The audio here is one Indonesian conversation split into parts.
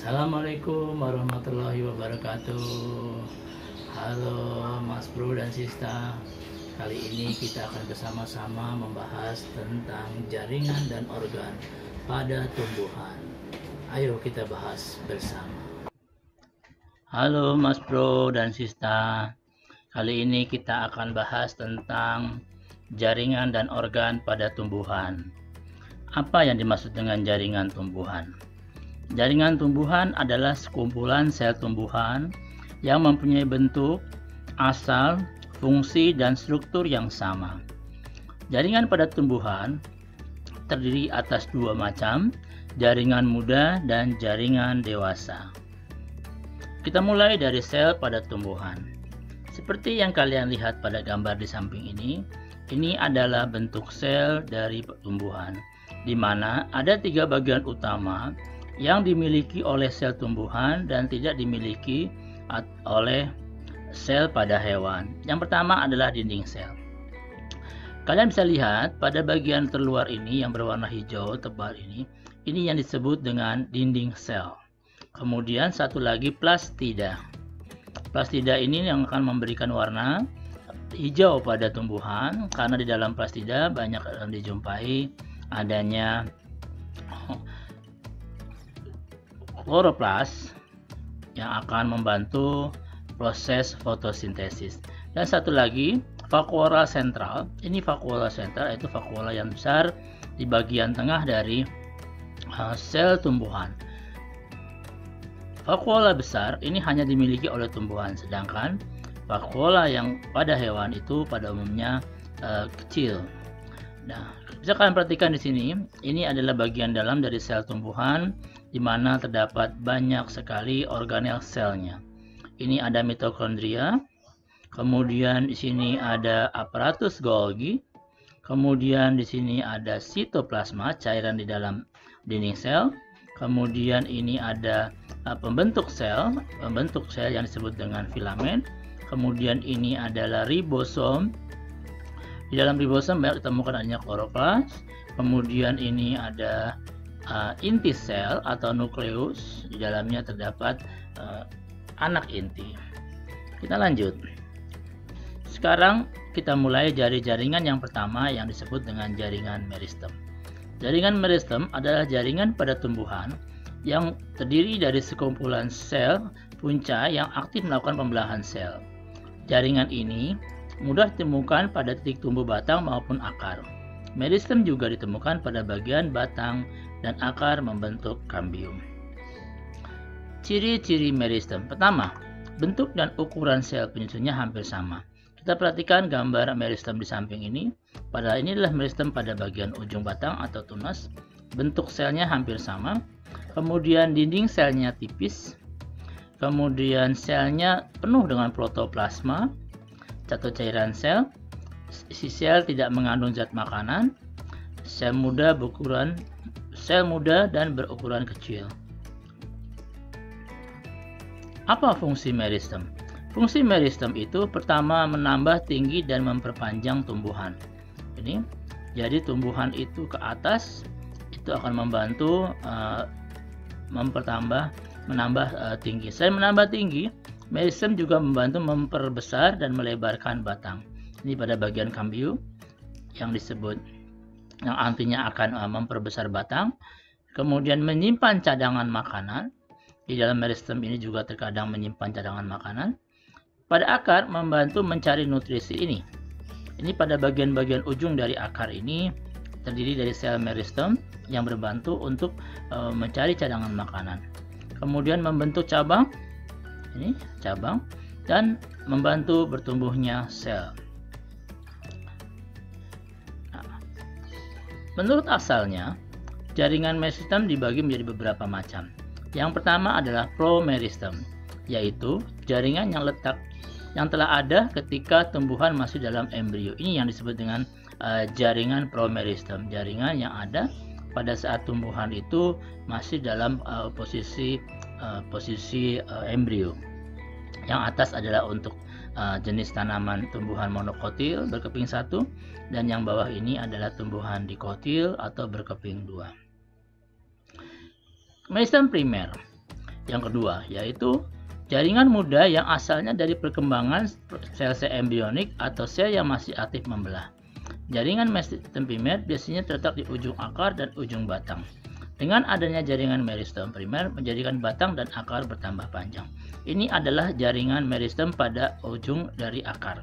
Assalamualaikum warahmatullahi wabarakatuh. Halo Mas Bro dan Sista. Kali ini kita akan bersama-sama membahas tentang jaringan dan organ pada tumbuhan. Ayo kita bahas bersama. Halo Mas Bro dan Sista. Kali ini kita akan bahas tentang jaringan dan organ pada tumbuhan. Apa yang dimaksud dengan jaringan tumbuhan? Jaringan tumbuhan adalah sekumpulan sel tumbuhan yang mempunyai bentuk, asal, fungsi, dan struktur yang sama. Jaringan pada tumbuhan terdiri atas dua macam, jaringan muda dan jaringan dewasa. Kita mulai dari sel pada tumbuhan. Seperti yang kalian lihat pada gambar di samping ini adalah bentuk sel dari tumbuhan, di mana ada tiga bagian utama yang dimiliki oleh sel tumbuhan dan tidak dimiliki oleh sel pada hewan. Yang pertama adalah dinding sel. Kalian bisa lihat pada bagian terluar ini yang berwarna hijau tebal ini yang disebut dengan dinding sel. Kemudian satu lagi plastida. Plastida ini yang akan memberikan warna hijau pada tumbuhan karena di dalam plastida banyak dijumpai adanya kloroplas yang akan membantu proses fotosintesis. Dan satu lagi vakuola sentral. Ini vakuola sentral yaitu vakuola yang besar di bagian tengah dari sel tumbuhan. Vakuola besar ini hanya dimiliki oleh tumbuhan, sedangkan vakuola yang pada hewan itu pada umumnya kecil. Nah, bisa kalian perhatikan di sini, ini adalah bagian dalam dari sel tumbuhan di mana terdapat banyak sekali organel selnya. Ini ada mitokondria, kemudian di sini ada aparatus Golgi, kemudian di sini ada sitoplasma, cairan di dalam dinding sel, kemudian ini ada pembentuk sel yang disebut dengan filamen, kemudian ini adalah ribosom. Di dalam ribosom banyak ditemukan adanya kloroplas, kemudian ini ada inti sel atau nukleus, di dalamnya terdapat anak inti. Kita lanjut. Sekarang kita mulai dari jaringan yang pertama yang disebut dengan jaringan meristem. Jaringan meristem adalah jaringan pada tumbuhan yang terdiri dari sekumpulan sel punca yang aktif melakukan pembelahan sel. Jaringan ini mudah ditemukan pada titik tumbuh batang maupun akar. Meristem juga ditemukan pada bagian batang dan akar membentuk kambium. Ciri-ciri meristem. Pertama, bentuk dan ukuran sel penyusunnya hampir sama. Kita perhatikan gambar meristem di samping ini. Padahal ini adalah meristem pada bagian ujung batang atau tunas. Bentuk selnya hampir sama. Kemudian dinding selnya tipis. Kemudian selnya penuh dengan protoplasma atau cairan sel. Isi sel tidak mengandung zat makanan. Sel muda dan berukuran kecil. Apa fungsi meristem? Fungsi meristem itu pertama menambah tinggi dan memperpanjang tumbuhan. Ini jadi tumbuhan itu ke atas itu akan membantu menambah tinggi. Selain menambah tinggi, meristem juga membantu memperbesar dan melebarkan batang. Ini pada bagian kambium yang artinya akan memperbesar batang, kemudian menyimpan cadangan makanan. Di dalam meristem ini juga terkadang menyimpan cadangan makanan. Pada akar membantu mencari nutrisi ini. Ini pada bagian-bagian ujung dari akar ini terdiri dari sel meristem yang berbantu untuk mencari cadangan makanan. Kemudian membentuk cabang, ini cabang, dan membantu bertumbuhnya sel. Menurut asalnya, jaringan meristem dibagi menjadi beberapa macam. Yang pertama adalah promeristem, yaitu jaringan yang telah ada ketika tumbuhan masih dalam embrio. Ini yang disebut dengan jaringan promeristem, jaringan yang ada pada saat tumbuhan itu masih dalam posisi embrio. Yang atas adalah untuk jenis tanaman tumbuhan monokotil berkeping satu, dan yang bawah ini adalah tumbuhan dikotil atau berkeping dua. Meristem primer. yang kedua, yaitu jaringan muda yang asalnya dari perkembangan sel-sel embrionik atau sel yang masih aktif membelah. Jaringan meristem primer biasanya terletak di ujung akar dan ujung batang. Dengan adanya jaringan meristem primer menjadikan batang dan akar bertambah panjang. Ini adalah jaringan meristem pada ujung dari akar.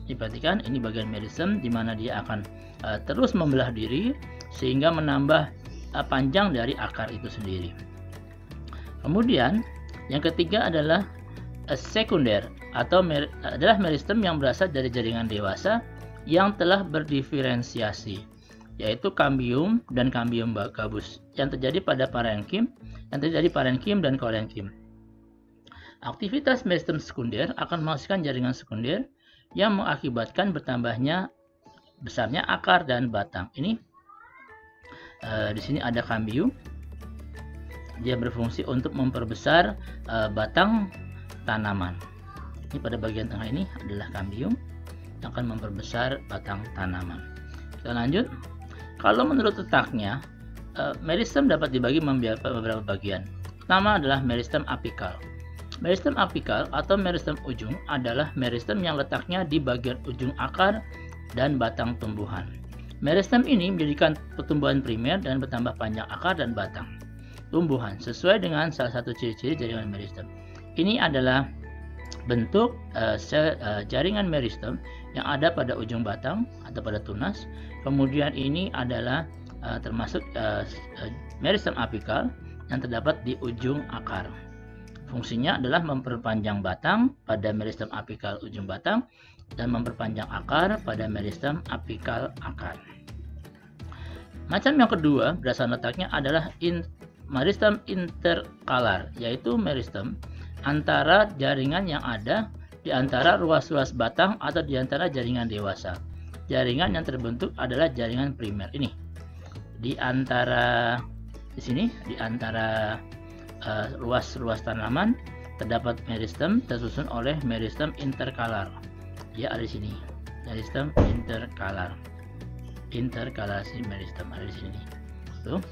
Diperhatikan, ini bagian meristem di mana dia akan terus membelah diri sehingga menambah panjang dari akar itu sendiri. Kemudian yang ketiga adalah sekunder atau adalah meristem yang berasal dari jaringan dewasa yang telah berdiferensiasi, yaitu kambium dan kambium gabus yang terjadi pada parenkim, dan kolenkim. Aktivitas meristem sekunder akan menghasilkan jaringan sekunder yang mengakibatkan bertambahnya besarnya akar dan batang. Ini di sini ada kambium. Dia berfungsi untuk memperbesar batang tanaman. Ini pada bagian tengah ini adalah kambium yang akan memperbesar batang tanaman. Kita lanjut. Kalau menurut letaknya, meristem dapat dibagi menjadi beberapa bagian. Pertama adalah meristem apikal. Meristem apikal atau meristem ujung adalah meristem yang letaknya di bagian ujung akar dan batang tumbuhan. Meristem ini menjadikan pertumbuhan primer dan bertambah panjang akar dan batang tumbuhan sesuai dengan salah satu ciri-ciri jaringan meristem. Ini adalah bentuk jaringan meristem yang ada pada ujung batang atau pada tunas. Kemudian ini adalah termasuk meristem apikal yang terdapat di ujung akar. Fungsinya adalah memperpanjang batang pada meristem apikal ujung batang dan memperpanjang akar pada meristem apikal akar. Macam yang kedua berdasarkan letaknya adalah meristem interkalar, yaitu meristem antara jaringan yang ada di antara ruas-ruas batang atau di antara jaringan dewasa. Jaringan yang terbentuk adalah jaringan primer. Ini di antara ruas-ruas tanaman terdapat meristem tersusun oleh meristem interkalar. Dia ada di sini, meristem interkalar. Interkalasi meristem ada di sini. Tuh.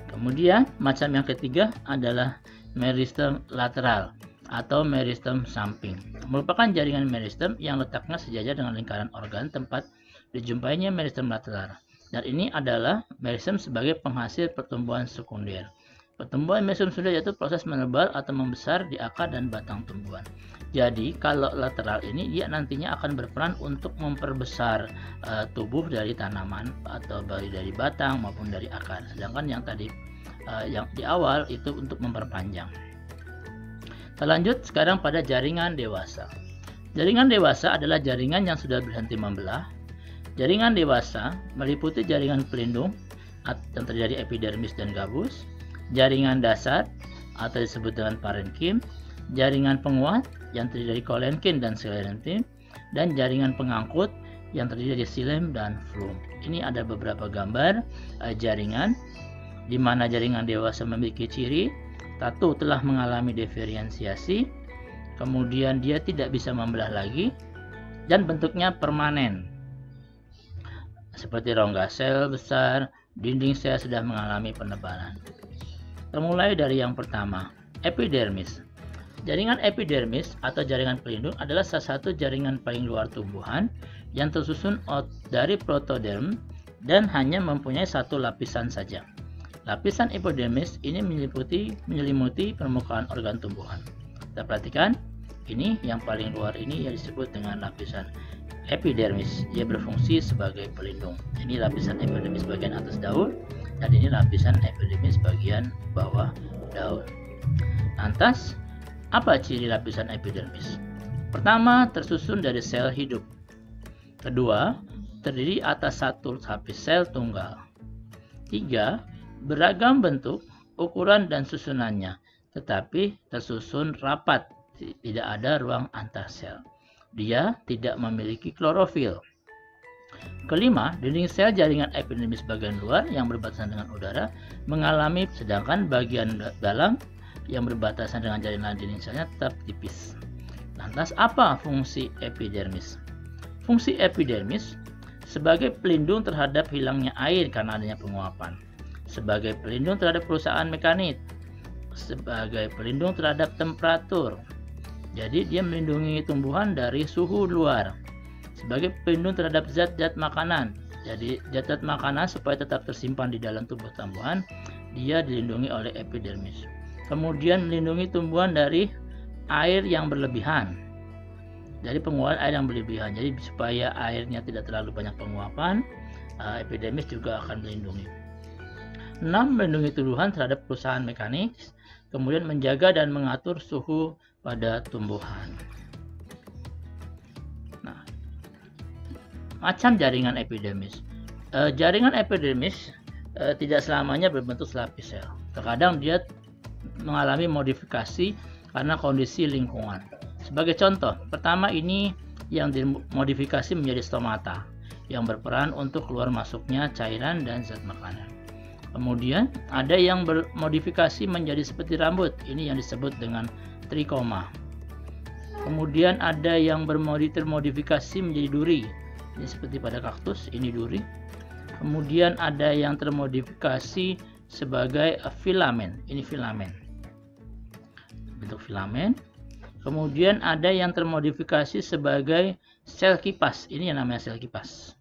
Kemudian macam yang ketiga adalah meristem lateral atau meristem samping. Merupakan jaringan meristem yang letaknya sejajar dengan lingkaran organ tempat dijumpainya meristem lateral. Dan ini adalah meristem sebagai penghasil pertumbuhan sekunder. Pertumbuhan meristem sekunder yaitu proses menebar atau membesar di akar dan batang tumbuhan. Jadi kalau lateral ini dia nantinya akan berperan untuk memperbesar tubuh dari tanaman atau dari batang maupun dari akar. Sedangkan yang tadi yang di awal itu untuk memperpanjang. Kita lanjut sekarang pada jaringan dewasa. Jaringan dewasa adalah jaringan yang sudah berhenti membelah. Jaringan dewasa meliputi jaringan pelindung yang terjadi epidermis dan gabus, jaringan dasar atau disebut dengan parenkim, jaringan penguat yang terdiri dari kolenkin dan sklerentin, dan jaringan pengangkut yang terdiri dari xilem dan flum. Ini ada beberapa gambar jaringan di mana jaringan dewasa memiliki ciri satu telah mengalami diferensiasi, kemudian dia tidak bisa membelah lagi, dan bentuknya permanen seperti rongga sel besar, dinding sel sudah mengalami penebalan. Kita mulai dari yang pertama, epidermis. Jaringan epidermis atau jaringan pelindung adalah salah satu jaringan paling luar tumbuhan yang tersusun dari protoderm dan hanya mempunyai satu lapisan saja. Lapisan epidermis ini menyelimuti permukaan organ tumbuhan. Kita perhatikan, ini yang paling luar ini yang disebut dengan lapisan epidermis. Dia berfungsi sebagai pelindung. Ini lapisan epidermis bagian atas daun dan ini lapisan epidermis bagian bawah daun. Lantas, apa ciri lapisan epidermis? Pertama, tersusun dari sel hidup. Kedua, terdiri atas satu lapis sel tunggal. Tiga, beragam bentuk, ukuran dan susunannya, tetapi tersusun rapat, tidak ada ruang antar sel. Dia tidak memiliki klorofil. Kelima, dinding sel jaringan epidermis bagian luar yang berbatasan dengan udara mengalami, sedangkan bagian dalam yang berbatasan dengan jaringan dinding selnya tetap tipis. Lantas apa fungsi epidermis? Fungsi epidermis sebagai pelindung terhadap hilangnya air karena adanya penguapan, sebagai pelindung terhadap kerusakan mekanik, sebagai pelindung terhadap temperatur. Jadi dia melindungi tumbuhan dari suhu luar. Sebagai pelindung terhadap zat-zat makanan. Jadi zat-zat makanan supaya tetap tersimpan di dalam tubuh tumbuhan, dia dilindungi oleh epidermis. Kemudian melindungi tumbuhan dari air yang berlebihan. Dari penguapan air yang berlebihan. Jadi supaya airnya tidak terlalu banyak penguapan, epidermis juga akan melindungi. 6. Melindungi tumbuhan terhadap kerusakan mekanis. Kemudian menjaga dan mengatur suhu pada tumbuhan. Nah, macam jaringan epidermis. Jaringan epidermis tidak selamanya berbentuk selapis sel. Terkadang dia mengalami modifikasi karena kondisi lingkungan. Sebagai contoh, pertama ini yang dimodifikasi menjadi stomata yang berperan untuk keluar masuknya cairan dan zat makanan. Kemudian ada yang bermodifikasi menjadi seperti rambut, ini yang disebut dengan trikoma. Kemudian ada yang termodifikasi menjadi duri, ini seperti pada kaktus, ini duri. Kemudian ada yang termodifikasi sebagai filamen, ini filamen, bentuk filamen. Kemudian ada yang termodifikasi sebagai sel kipas. Ini yang namanya sel kipas.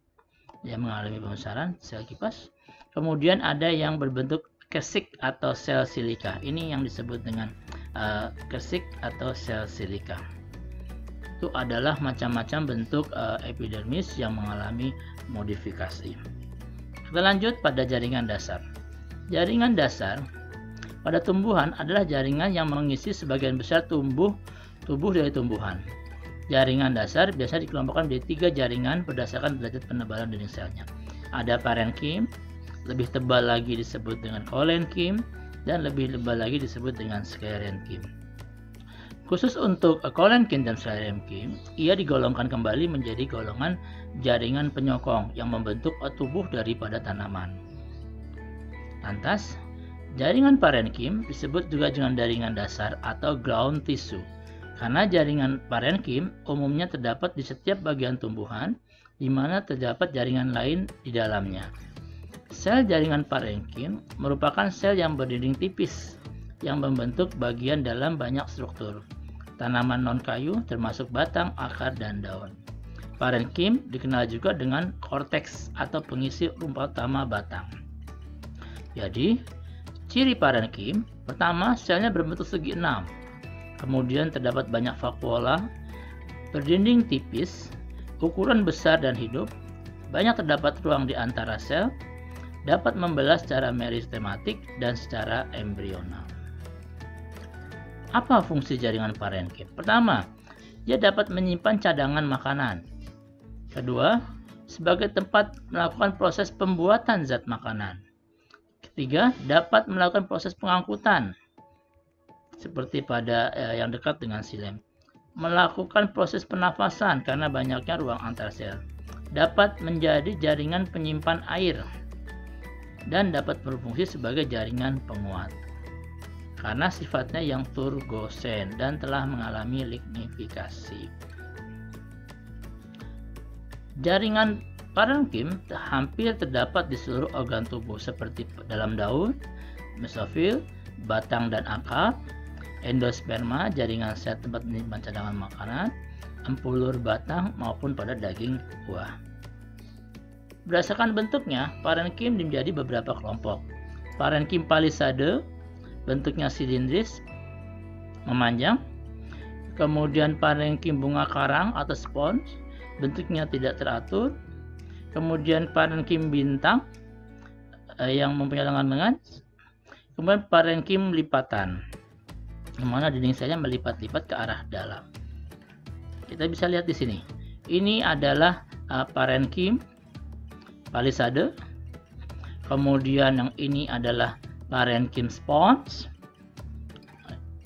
Dia mengalami pembesaran sel kipas. Kemudian ada yang berbentuk kesik atau sel silika. Ini yang disebut dengan kesik atau sel silika. Itu adalah macam-macam bentuk epidermis yang mengalami modifikasi. Kita lanjut pada jaringan dasar. Jaringan dasar pada tumbuhan adalah jaringan yang mengisi sebagian besar tubuh dari tumbuhan. Jaringan dasar biasa dikelompokkan menjadi 3 jaringan berdasarkan derajat penebalan dinding selnya. Ada parenkim, lebih tebal lagi disebut dengan kolenkim, dan lebih tebal lagi disebut dengan sklerenkim. Khusus untuk kolenkim dan sklerenkim, ia digolongkan kembali menjadi golongan jaringan penyokong yang membentuk tubuh daripada tanaman. Lantas, jaringan parenkim disebut juga dengan jaringan dasar atau ground tissue. Karena jaringan parenkim umumnya terdapat di setiap bagian tumbuhan, di mana terdapat jaringan lain di dalamnya. Sel jaringan parenkim merupakan sel yang berdinding tipis, yang membentuk bagian dalam banyak struktur. Tanaman non-kayu termasuk batang, akar, dan daun. Parenkim dikenal juga dengan korteks atau pengisi rumput utama batang. Jadi, ciri parenkim, pertama selnya berbentuk segi 6. Kemudian terdapat banyak vakuola, berdinding tipis, ukuran besar dan hidup, banyak terdapat ruang di antara sel, dapat membelah secara meristematik dan secara embrional. Apa fungsi jaringan parenkim? Pertama, dia dapat menyimpan cadangan makanan. Kedua, sebagai tempat melakukan proses pembuatan zat makanan. Ketiga, dapat melakukan proses pengangkutan. Seperti pada yang dekat dengan silem, melakukan proses pernafasan karena banyaknya ruang antar sel, dapat menjadi jaringan penyimpan air, dan dapat berfungsi sebagai jaringan penguat karena sifatnya yang turgosen dan telah mengalami lignifikasi. Jaringan parenkim hampir terdapat di seluruh organ tubuh seperti dalam daun, mesofil, batang dan akar, endosperma, jaringan sel tempat menyimpan cadangan makanan, empulur batang maupun pada daging buah. Berdasarkan bentuknya, parenkim menjadi beberapa kelompok. Parenkim palisade, bentuknya silindris, memanjang. Kemudian parenkim bunga karang atau spons, bentuknya tidak teratur. Kemudian parenkim bintang yang mempunyai lengan-lengan. Kemudian parenkim lipatan, di mana dinding selnya melipat-lipat ke arah dalam. Kita bisa lihat di sini. Ini adalah parenkim palisade. Kemudian yang ini adalah parenkim spons.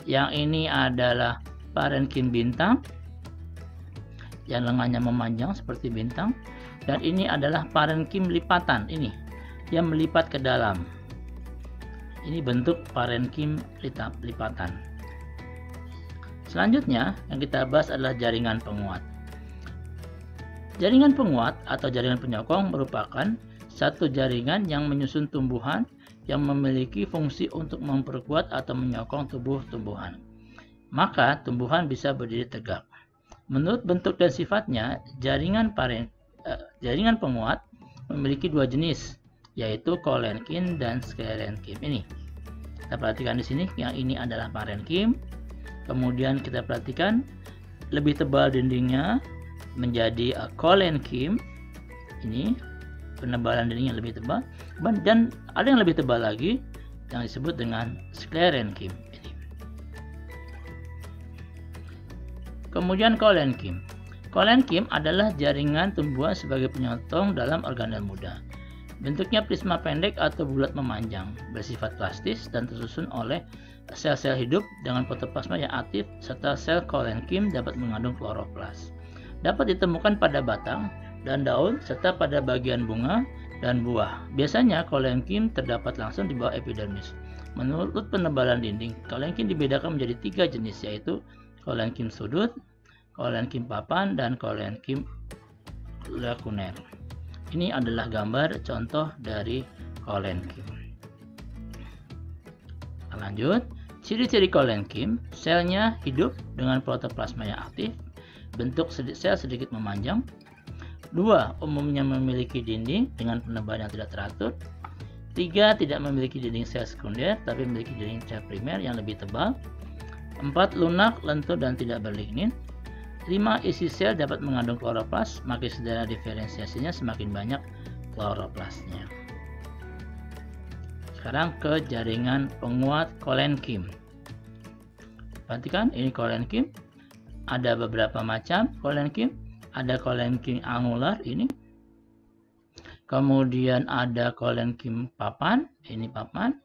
Yang ini adalah parenkim bintang, yang lengannya memanjang seperti bintang. Dan ini adalah parenkim lipatan, ini yang melipat ke dalam. Ini bentuk parenkim lipatan. Selanjutnya yang kita bahas adalah jaringan penguat. Jaringan penguat atau jaringan penyokong merupakan satu jaringan yang menyusun tumbuhan yang memiliki fungsi untuk memperkuat atau menyokong tumbuhan. Maka tumbuhan bisa berdiri tegak. Menurut bentuk dan sifatnya, jaringan penguat memiliki dua jenis, yaitu kolenkin dan sklerenkim. Ini kita perhatikan di sini, yang ini adalah parenkim. Kemudian kita perhatikan lebih tebal dindingnya menjadi kolenkim. Ini penebalan dindingnya lebih tebal, dan ada yang lebih tebal lagi yang disebut dengan sklerenkim. Kemudian kolenkim. Kolenkim adalah jaringan tumbuhan sebagai penyokong dalam organel muda. Bentuknya prisma pendek atau bulat memanjang, bersifat plastis dan tersusun oleh sel-sel hidup dengan protoplasma yang aktif, serta sel kolenkim dapat mengandung kloroplas. Dapat ditemukan pada batang dan daun serta pada bagian bunga dan buah. Biasanya kolenkim terdapat langsung di bawah epidermis. Menurut penebalan dinding, kolenkim dibedakan menjadi 3 jenis, yaitu kolenkim sudut, kolenkim papan, dan kolenkim lakuner. Ini adalah gambar contoh dari kolenkim. Lanjut, ciri-ciri kolenkim: selnya hidup dengan protoplasma yang aktif, bentuk sel sedikit memanjang. 2. Umumnya memiliki dinding dengan penebalan yang tidak teratur. 3. Tidak memiliki dinding sel sekunder, tapi memiliki dinding sel primer yang lebih tebal. 4. Lunak, lentur, dan tidak berlignin. 5. Isi sel dapat mengandung kloroplas, makin sedara diferensiasinya semakin banyak kloroplasnya. Sekarang ke jaringan penguat kolenkim. Perhatikan, ini kolenkim. Ada beberapa macam kolenkim. Ada kolenkim angular, ini. Kemudian ada kolenkim papan, ini papan.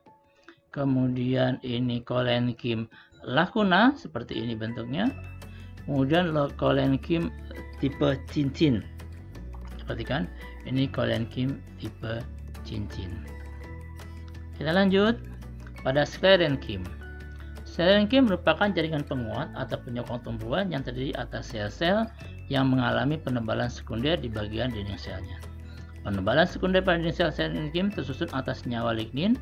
Kemudian ini kolenkim lakuna, seperti ini bentuknya. Kemudian kolenkim tipe cincin. Perhatikan, ini kolenkim tipe cincin. Kita lanjut pada sklerenkim. Sklerenkim merupakan jaringan penguat atau penyokong tumbuhan yang terdiri atas sel-sel yang mengalami penebalan sekunder di bagian dinding selnya. Penebalan sekunder pada dinding sel sklerenkim tersusun atas senyawa lignin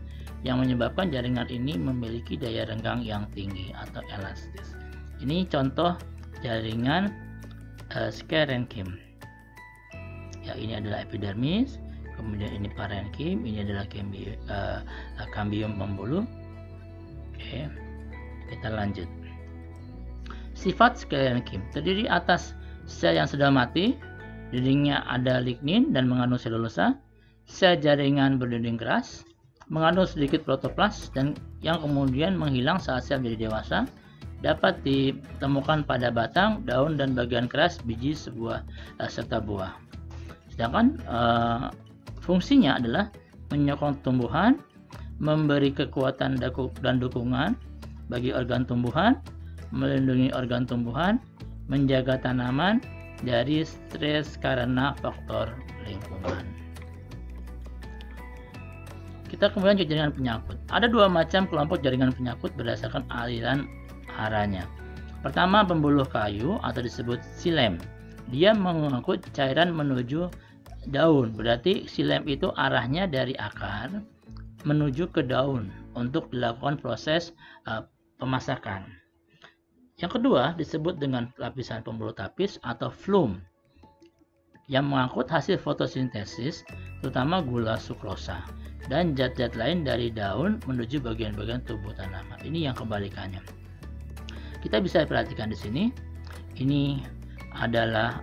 yang menyebabkan jaringan ini memiliki daya renggang yang tinggi atau elastis. Ini contoh jaringan sklerenkim. Ya, ini adalah epidermis, kemudian ini parenkim, ini adalah kambium pembuluh. Oke, kita lanjut. Sifat sklerenkim terdiri atas sel yang sudah mati, dindingnya ada lignin dan mengandung selulosa, sel jaringan berdinding keras, mengandung sedikit protoplas dan yang kemudian menghilang saat sel menjadi dewasa, dapat ditemukan pada batang, daun, dan bagian keras biji serta buah. Sedangkan fungsinya adalah menyokong tumbuhan, memberi kekuatan dan dukungan bagi organ tumbuhan, melindungi organ tumbuhan, menjaga tanaman dari stres karena faktor lingkungan. Kita kemudian ke jaringan penyakut. Ada 2 macam kelompok jaringan penyakut berdasarkan aliran arahnya. Pertama, pembuluh kayu atau disebut xilem. Dia mengangkut cairan menuju daun. Berarti xilem itu arahnya dari akar menuju ke daun untuk dilakukan proses pemasakan. Yang kedua disebut dengan lapisan pembuluh tapis atau phloem yang mengangkut hasil fotosintesis, terutama gula sukrosa dan zat-zat lain dari daun menuju bagian-bagian tubuh tanaman. Ini yang kebalikannya. Kita bisa perhatikan di sini. Ini adalah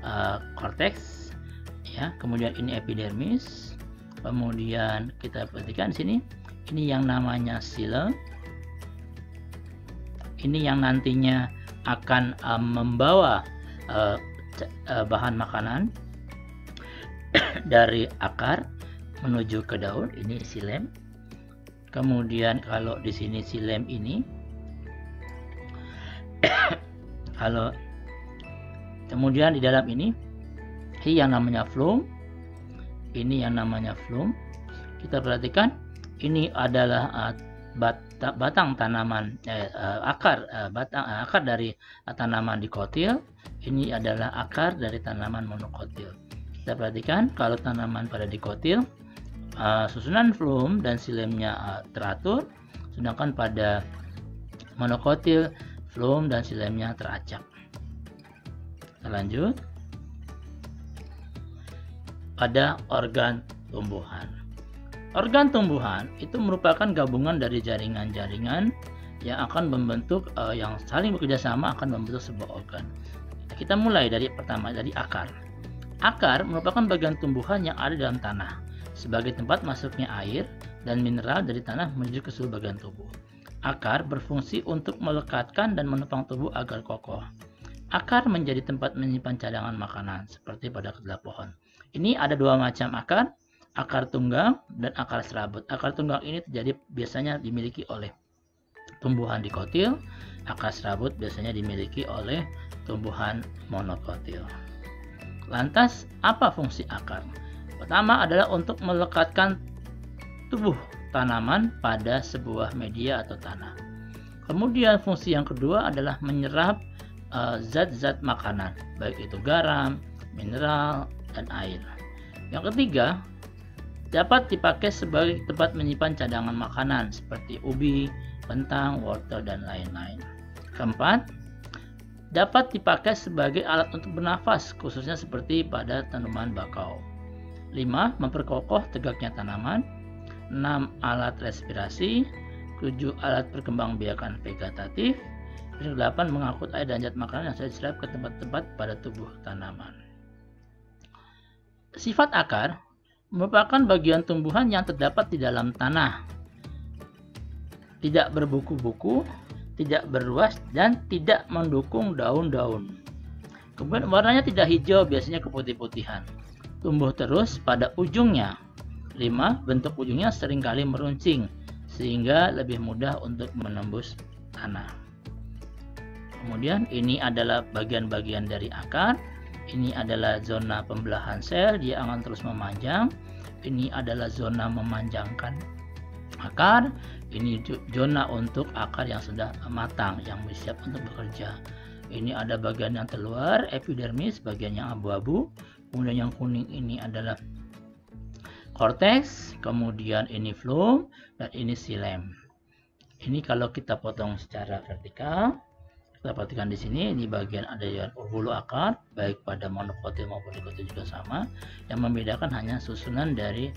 korteks, ya. Kemudian ini epidermis. Kemudian kita perhatikan di sini. Ini yang namanya xilem. Ini yang nantinya akan membawa bahan makanan dari akar menuju ke daun. Ini xilem. Kemudian kalau di sini xilem ini, kalau kemudian di dalam ini yang namanya phloem. Ini yang namanya phloem. Kita perhatikan, ini adalah batang tanaman, akar dari tanaman dikotil. Ini adalah akar dari tanaman monokotil. Kita perhatikan kalau tanaman pada dikotil, susunan floem dan silemnya teratur, sedangkan pada monokotil floem dan silemnya teracak. Kita lanjut pada organ tumbuhan. Organ tumbuhan itu merupakan gabungan dari jaringan-jaringan yang akan membentuk yang saling bekerja sama akan membentuk sebuah organ. Kita mulai dari pertama, dari akar. Akar merupakan bagian tumbuhan yang ada dalam tanah sebagai tempat masuknya air dan mineral dari tanah menuju ke seluruh bagian tubuh. Akar berfungsi untuk melekatkan dan menopang tubuh agar kokoh. Akar menjadi tempat menyimpan cadangan makanan seperti pada kedua pohon. Ini ada dua macam akar tunggang dan akar serabut. Akar tunggang ini biasanya dimiliki oleh tumbuhan dikotil, akar serabut biasanya dimiliki oleh tumbuhan monokotil. Lantas, apa fungsi akar? Pertama adalah untuk melekatkan tubuh tanaman pada sebuah media atau tanah. Kemudian fungsi yang kedua adalah menyerap zat-zat makanan, baik itu garam, mineral, dan air. Yang ketiga, dapat dipakai sebagai tempat menyimpan cadangan makanan seperti ubi, kentang, wortel, dan lain-lain. Keempat, dapat dipakai sebagai alat untuk bernafas, khususnya seperti pada tanaman bakau. 5. Memperkokoh tegaknya tanaman. 6. Alat respirasi. 7. Alat perkembangbiakan vegetatif. 8. Mengangkut air dan zat makanan yang sudah diserap ke tempat-tempat pada tubuh tanaman. Sifat akar merupakan bagian tumbuhan yang terdapat di dalam tanah, tidak berbuku-buku, tidak berluas, dan tidak mendukung daun-daun. Kemudian warnanya tidak hijau, biasanya keputih-putihan. Tumbuh terus pada ujungnya. 5. Bentuk ujungnya seringkali meruncing, sehingga lebih mudah untuk menembus tanah. Kemudian ini adalah bagian-bagian dari akar. Ini adalah zona pembelahan sel, dia akan terus memanjang. Ini adalah zona memanjangkan akar. Ini zona untuk akar yang sudah matang, yang siap untuk bekerja. Ini ada bagian yang terluar, epidermis, bagian yang abu-abu. Kemudian yang kuning ini adalah korteks. Kemudian ini floem dan ini xilem. Ini kalau kita potong secara vertikal. Kita perhatikan di sini, ini bagian ada yang hulu akar, baik pada monokotil maupun dikotil juga sama. Yang membedakan hanya susunan dari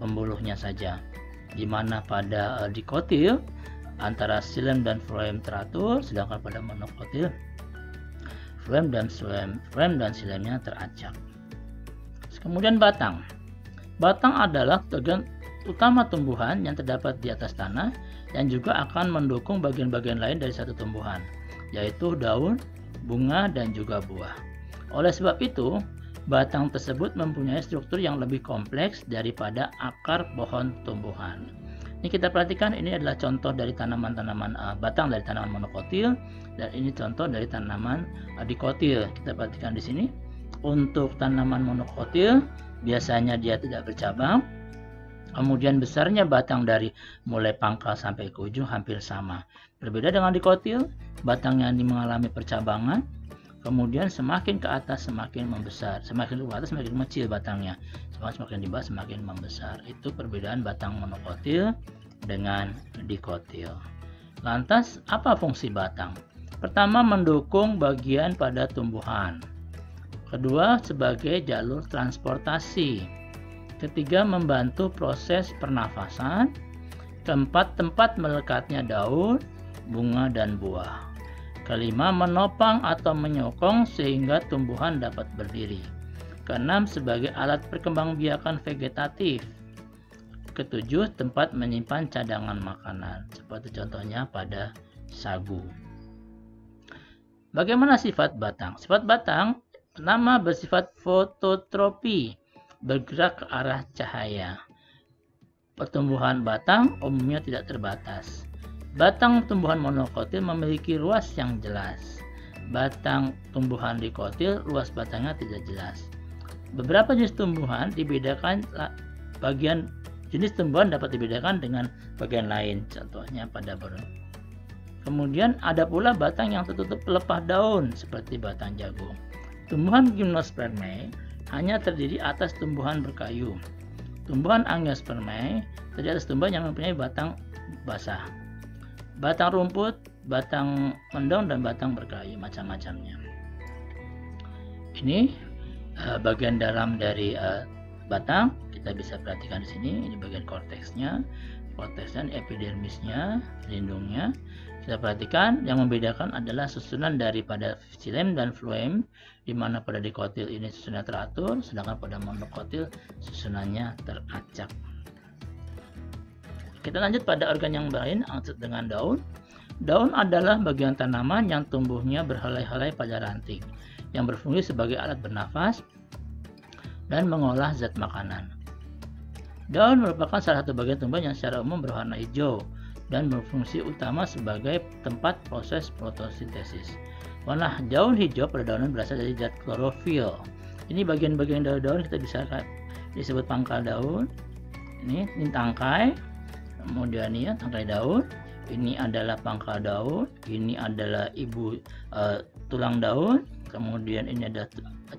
pembuluhnya saja. Di mana pada dikotil antara xilem dan floem teratur, sedangkan pada monokotil floem dan xilemnya teracak. Kemudian batang. Batang adalah bagian utama tumbuhan yang terdapat di atas tanah dan juga akan mendukung bagian-bagian lain dari satu tumbuhan, yaitu daun, bunga, dan juga buah. Oleh sebab itu, batang tersebut mempunyai struktur yang lebih kompleks daripada akar pohon tumbuhan. Ini kita perhatikan, ini adalah contoh dari tanaman-tanaman batang dari tanaman monokotil, dan ini contoh dari tanaman dikotil. Kita perhatikan di sini, untuk tanaman monokotil biasanya dia tidak bercabang. Kemudian besarnya batang dari mulai pangkal sampai ke ujung hampir sama. Berbeda dengan dikotil, batangnya mengalami percabangan. Kemudian semakin ke atas semakin membesar, semakin ke atas semakin kecil batangnya, semakin di bawah semakin membesar. Itu perbedaan batang monokotil dengan dikotil. Lantas apa fungsi batang? Pertama, mendukung bagian pada tumbuhan. Kedua, sebagai jalur transportasi. Ketiga, membantu proses pernafasan. Keempat, tempat melekatnya daun, bunga, dan buah. Kelima, menopang atau menyokong sehingga tumbuhan dapat berdiri. Keenam, sebagai alat perkembangbiakan vegetatif. Ketujuh, tempat menyimpan cadangan makanan, seperti contohnya pada sagu. Bagaimana sifat batang? Sifat batang pertama bersifat fototropi, bergerak ke arah cahaya. Pertumbuhan batang umumnya tidak terbatas. Batang tumbuhan monokotil memiliki ruas yang jelas. Batang tumbuhan dikotil ruas batangnya tidak jelas. Beberapa jenis tumbuhan dibedakan, bagian jenis tumbuhan dapat dibedakan dengan bagian lain, contohnya pada burung. Kemudian ada pula batang yang tertutup pelepah daun seperti batang jagung. Tumbuhan Gymnospermae hanya terdiri atas tumbuhan berkayu. Tumbuhan Angiospermae terdiri atas tumbuhan yang mempunyai batang basah, batang rumput, batang mendong, dan batang berkayu, macam-macamnya. Ini bagian dalam dari batang, kita bisa perhatikan di sini. Ini bagian korteksnya, epidermisnya, lindungnya. Kita perhatikan yang membedakan adalah susunan daripada xilem dan floem, di mana pada dikotil ini susunannya teratur, sedangkan pada monokotil susunannya teracak. Kita lanjut pada organ yang lain, dengan daun. Daun adalah bagian tanaman yang tumbuhnya berhelai-helai pada ranting, yang berfungsi sebagai alat bernafas dan mengolah zat makanan. Daun merupakan salah satu bagian tumbuhan yang secara umum berwarna hijau dan berfungsi utama sebagai tempat proses fotosintesis. Warna daun hijau pada daun berasal dari zat klorofil. Ini bagian-bagian daun kita bisa disebut pangkal daun. Ini tangkai, kemudian ini tangkai daun. Ini adalah pangkal daun. Ini adalah tulang daun. Kemudian ini ada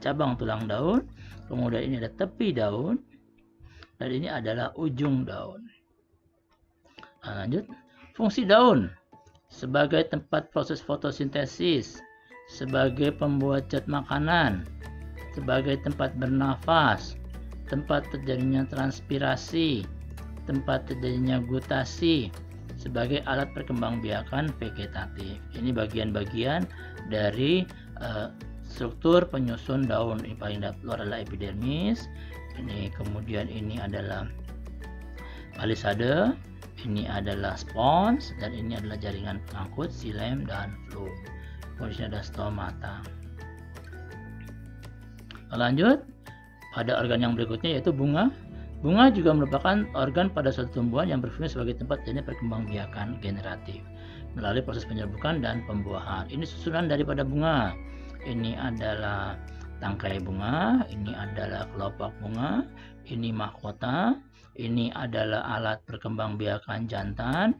cabang tulang daun. Kemudian ini ada tepi daun. Dan ini adalah ujung daun. Nah, lanjut. Fungsi daun sebagai tempat proses fotosintesis, sebagai pembuat zat makanan, sebagai tempat bernafas, tempat terjadinya transpirasi, tempat terjadinya gutasi, sebagai alat perkembangbiakan vegetatif. Ini bagian-bagian dari struktur penyusun daun. Ini paling luar adalah epidermis. Ini kemudian ini adalah palisade. Ini adalah spons, dan ini adalah jaringan pengangkut, xilem dan floem. Kemudian ada stomata. Lanjut pada organ yang berikutnya, yaitu bunga. Bunga juga merupakan organ pada suatu tumbuhan yang berfungsi sebagai tempat terjadinya perkembangbiakan generatif melalui proses penyerbukan dan pembuahan. Ini susunan daripada bunga. Ini adalah tangkai bunga, ini adalah kelopak bunga, ini mahkota, ini adalah alat perkembangbiakan jantan,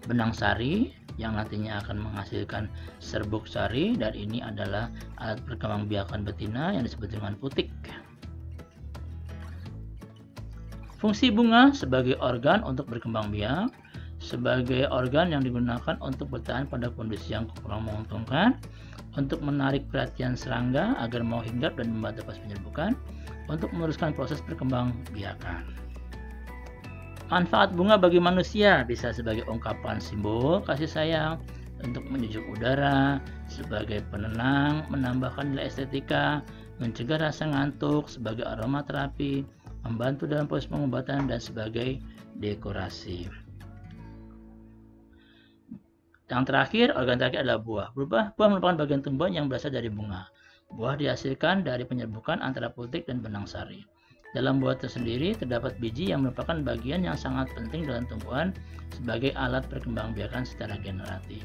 benang sari yang nantinya akan menghasilkan serbuk sari, dan ini adalah alat perkembangbiakan betina yang disebut dengan putik. Fungsi bunga sebagai organ untuk berkembang biak, sebagai organ yang digunakan untuk bertahan pada kondisi yang kurang menguntungkan, untuk menarik perhatian serangga agar mau hinggap dan membantu proses penyerbukan, untuk meneruskan proses perkembangbiakan. Manfaat bunga bagi manusia bisa sebagai ungkapan simbol kasih sayang, untuk menyejuk udara, sebagai penenang, menambahkan nilai estetika, mencegah rasa ngantuk, sebagai aromaterapi, membantu dalam proses pengobatan, dan sebagai dekorasi. Yang terakhir, organ terakhir adalah buah. Buah merupakan bagian tumbuhan yang berasal dari bunga. Buah dihasilkan dari penyerbukan antara putik dan benang sari. Dalam buah tersendiri terdapat biji yang merupakan bagian yang sangat penting dalam tumbuhan sebagai alat perkembangbiakan secara generatif.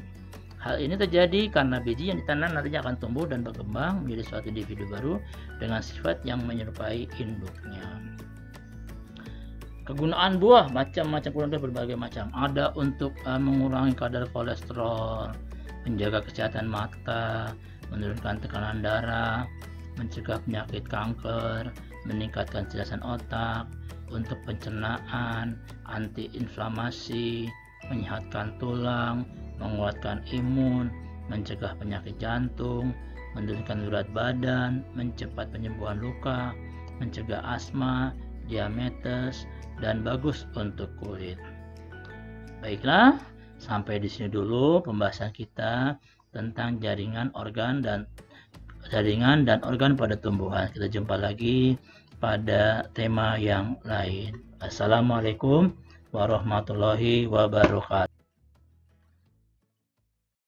Hal ini terjadi karena biji yang ditanam nantinya akan tumbuh dan berkembang menjadi suatu individu baru dengan sifat yang menyerupai induknya. Kegunaan buah macam-macam, berbagai macam. Ada untuk mengurangi kadar kolesterol, menjaga kesehatan mata, menurunkan tekanan darah, mencegah penyakit kanker, meningkatkan kecerdasan otak, untuk pencernaan, anti-inflamasi, menyehatkan tulang, menguatkan imun, mencegah penyakit jantung, menurunkan berat badan, mencepat penyembuhan luka, mencegah asma, diabetes, dan bagus untuk kulit. Baiklah, sampai di sini dulu pembahasan kita tentang jaringan dan organ pada tumbuhan. Kita jumpa lagi pada tema yang lain. Assalamualaikum warahmatullahi wabarakatuh.